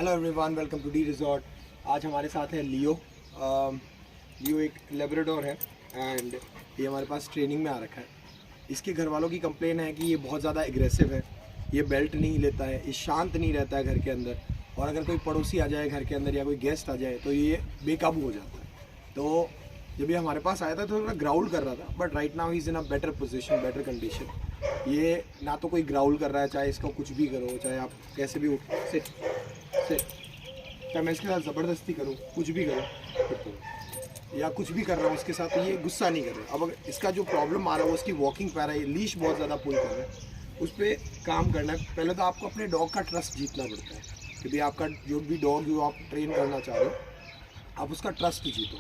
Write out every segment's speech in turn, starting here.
Hello everyone, welcome to the resort. आज हमारे साथ है लियो। लियो एक लेब्राडोर है एंड ये हमारे पास ट्रेनिंग में आ रखा है। इसके घर वालों की कंप्लेन है कि ये बहुत ज़्यादा एग्रेसिव है, ये बेल्ट नहीं लेता है, ये शांत नहीं रहता है घर के अंदर, और अगर कोई पड़ोसी आ जाए घर के अंदर या कोई गेस्ट आ जाए तो ये बेकाबू हो जाता है। तो जब ये हमारे पास आया था तो थोड़ा ग्राउल कर रहा था, but right now he is in a better position, better condition. ये ना तो कोई ग्राउल कर रहा है, चाहे इसका कुछ भी करो, चाहे आप कैसे भी उठ से चाहे मैं इसके साथ ज़बरदस्ती करूँ, कुछ भी करूँ या कुछ भी कर रहा हूँ उसके साथ, तो ये गुस्सा नहीं कर रहा। अब अगर इसका जो प्रॉब्लम आ रहा है वो उसकी वॉकिंग पैर है, लीश बहुत ज़्यादा पुल कर रहा है, उस पर काम करना है। पहले तो आपको अपने डॉग का ट्रस्ट जीतना पड़ता है कि भाई आपका जो भी डॉग जो आप ट्रेन करना चाह रहे हो, आप उसका ट्रस्ट जीतो,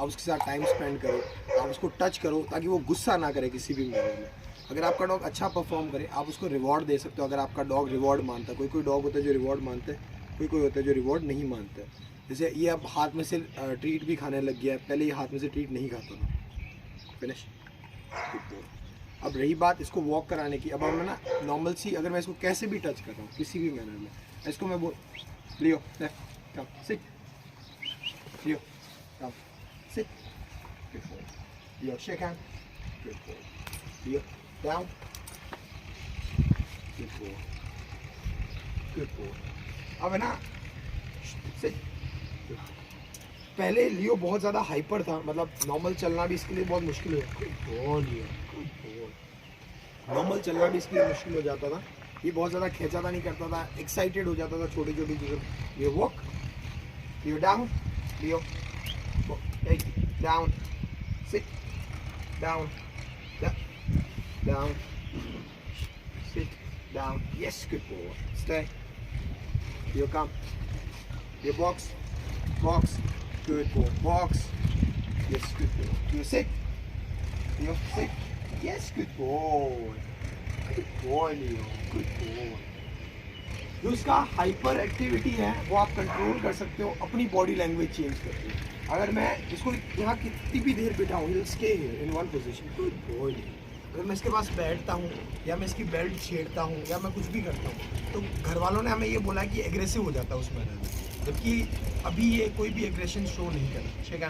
आप उसके साथ टाइम स्पेंड करो, आप उसको टच करो ताकि वो गुस्सा ना करे किसी भी मैनर में। अगर आपका डॉग अच्छा परफॉर्म करे, आप उसको रिवॉर्ड दे सकते हो। अगर आपका डॉग रिवॉर्ड मानता है, कोई डॉग होता है जो रिवॉर्ड मानते हैं, कोई होता है जो रिवॉर्ड नहीं मानता है। जैसे ये अब हाथ में से ट्रीट भी खाने लग गया है, पहले ये हाथ में से ट्रीट नहीं खाता था। फिनिश। अब रही बात इसको वॉक कराने की, अब हम ना नॉर्मल सी, अगर मैं इसको कैसे भी टच कर रहा हूँ किसी भी मैनर में, इसको मैं बोल लियो कम सिट, लियो कम सिट, लियो शेक हैंड, लियो डाउन, गुड बॉय। अब है ना पहले लियो बहुत ज़्यादा हाइपर था, मतलब नॉर्मल चलना भी इसके लिए बहुत मुश्किल हो, नॉर्मल चलना भी इसके लिए मुश्किल हो जाता था। ये बहुत ज़्यादा खींचाता नहीं करता था, एक्साइटेड हो जाता था छोटी छोटी चीज़ों। ये walk, Leo down, Leo down, sit down, down, sit down, yes good boy, stay, Leo come, Leo box, box, good boy, box, yes, good boy. You sit, Leo, sit, yes, good boy, Leo, good boy. जो उसका hyper activity है वो आप control कर सकते हो अपनी body language change करके। अगर मैं इसको यहाँ कितनी भी देर बिठाऊँ, he'll stay here in one position, good boy. अगर मैं इसके पास बैठता हूँ या मैं इसकी बेल्ट छेड़ता हूँ या मैं कुछ भी करता हूँ तो घर वालों ने हमें ये बोला कि एग्रेसिव हो जाता है उस मैनर में, जबकि अभी ये कोई भी एग्रेशन शो नहीं कर रहा। शेखा,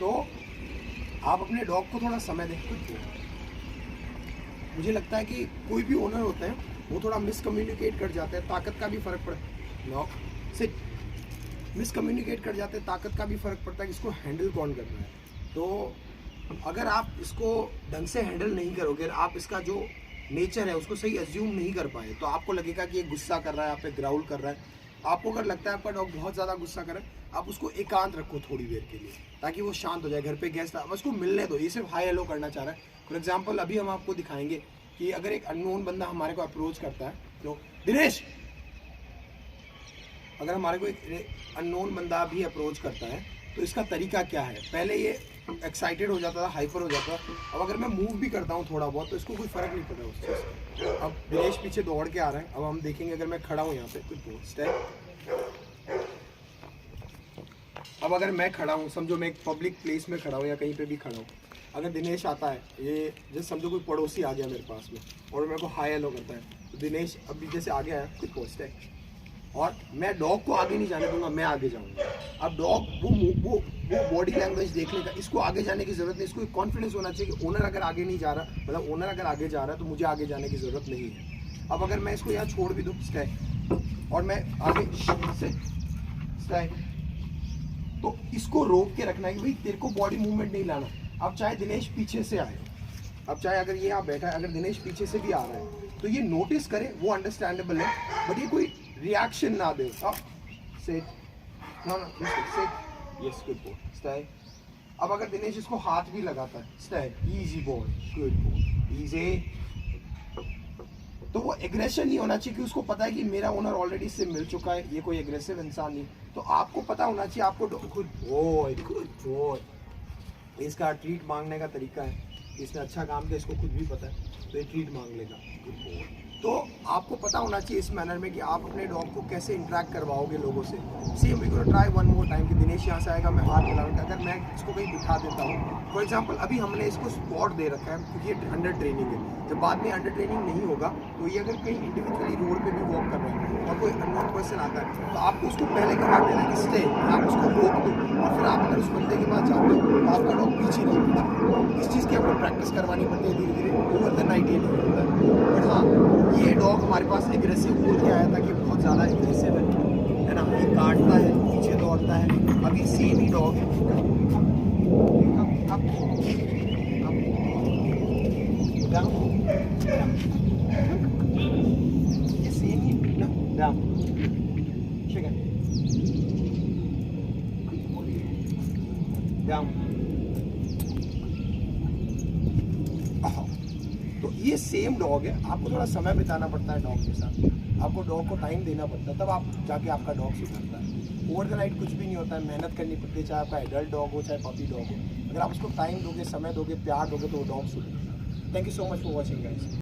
तो आप अपने डॉग को थोड़ा समय दें। मुझे लगता है कि कोई भी ओनर होते हैं वो थोड़ा मिसकम्युनिकेट कर जाते हैं, ताकत का भी फर्क पड़ता है, मिसकम्युनिकेट कर जाते हैं, ताकत का भी फर्क पड़ता है कि इसको हैंडल कौन करना है। तो अगर आप इसको ढंग से हैंडल नहीं करोगे, आप इसका जो नेचर है उसको सही एज्यूम नहीं कर पाए, तो आपको लगेगा कि ये गुस्सा कर रहा है, आप पे ग्राउल कर रहा है। आपको अगर लगता है आपका डॉग बहुत ज़्यादा गुस्सा कर रहा है, आप उसको एकांत रखो थोड़ी देर के लिए ताकि वो शांत हो जाए। घर पे गेस्ट बस उसको मिलने दो, ये सिर्फ हाई हेलो करना चाह रहा है। फॉर एग्जाम्पल अभी हम आपको दिखाएंगे कि अगर एक अननोन बंदा हमारे को अप्रोच करता है, तो दिनेश, अगर हमारे को एक अननोन बंदा भी अप्रोच करता है तो इसका तरीका क्या है। पहले ये एक्साइटेड हो जाता था, हाइपर हो जाता था, अब अगर मैं मूव भी करता हूँ थोड़ा बहुत तो इसको कोई फ़र्क नहीं पड़ता उस चीज़ से। अब दिनेश पीछे दौड़ के आ रहा है, अब हम देखेंगे अगर मैं खड़ा हूँ यहाँ पे कुछ स्टेप, अब अगर मैं खड़ा हूँ, समझो मैं एक पब्लिक प्लेस में खड़ा हूँ या कहीं पे भी खड़ा हूँ, अगर दिनेश आता है, ये जैसे समझो कोई पड़ोसी आ गया मेरे पास में और मेरे को हाई हेलो करता है, तो दिनेश अभी जैसे आगे आया कुछ पोस्ट है और मैं डॉग को आगे नहीं जाने दूंगा, मैं आगे जाऊंगा। अब डॉग वो बॉडी लैंग्वेज देख लेगा, इसको आगे जाने की जरूरत नहीं, इसको कॉन्फिडेंस होना चाहिए कि ओनर अगर आगे नहीं जा रहा, मतलब ओनर अगर आगे जा रहा है तो मुझे आगे जाने की जरूरत नहीं है। अब अगर मैं इसको यहाँ छोड़ भी दूँ स्टे और मैं आगे स्टे, तो इसको रोक के रखना है कि भाई तेरे को बॉडी मूवमेंट नहीं लाना। अब चाहे दिनेश पीछे से आए, अब चाहे अगर ये यहाँ बैठा है, अगर दिनेश पीछे से भी आ रहा है तो ये नोटिस करे, वो अंडरस्टैंडेबल है, बट ये कोई रिएक्शन ना दे। Sit, no sit, yes good boy, stay. अब अगर दिनेश इसको हाथ भी लगाता है, stay, easy boy, good boy, easy. तो वो एग्रेशन नहीं होना चाहिए कि उसको पता है कि मेरा ओनर ऑलरेडी इससे मिल चुका है, ये कोई एग्रेसिव इंसान नहीं। तो आपको पता होना चाहिए, आपको गुड बॉय, इसका ट्रीट मांगने का तरीका है, इसने अच्छा काम किया, इसको खुद भी पता है। तो ये ट्रीट मांग लेगा। तो आपको पता होना चाहिए इस मैनर में कि आप अपने डॉग को कैसे इंटरेक्ट करवाओगे लोगों से। Same we gonna try one more time कि दिनेश यहाँ से आएगा, मैं हाथ मिलाऊंगा। अगर मैं इसको कहीं बिठा देता हूँ, फॉर एग्जांपल अभी हमने इसको स्पॉट दे रखा है क्योंकि ये अंडर ट्रेनिंग है। जब बाद में अंडर ट्रेनिंग नहीं होगा तो ये अगर कहीं इंडिविजुअली रोड पे भी वॉक कर रहा है और कोई अननोन पर्सन आता है तो आपको उसको पहले कहा देना कि स्टे, आप उसको रोक दो और फिर आप अगर उस बंदे के पास जाते हो तो आपका डॉग पीछे नहीं पीछे। इस चीज़ की आपको प्रैक्टिस करवानी पड़ती है धीरे धीरे, ओवर द नाइट ये नहीं होता है। बट हाँ, ये डॉग हमारे पास एग्रेसिव बोल के आया था कि बहुत ज़्यादा एग्रेसिव है ना, ये काटता है, पीछे दौड़ता है। अब ये सेम ही डॉग है, ये सेम ही डाउन तो ये सेम डॉग है। आपको थोड़ा समय बिताना पड़ता है डॉग के साथ, आपको डॉग को टाइम देना पड़ता है, तब आप जाके आपका डॉग सुधरता है। ओवर द नाइट कुछ भी नहीं होता है, मेहनत करनी पड़ती है, चाहे आपका एडल्ट डॉग हो चाहे पपी डॉग हो। अगर आप उसको टाइम दोगे, समय दोगे, प्यार दोगे तो वो डॉग सुधरेगा। Thank you so much for watching guys.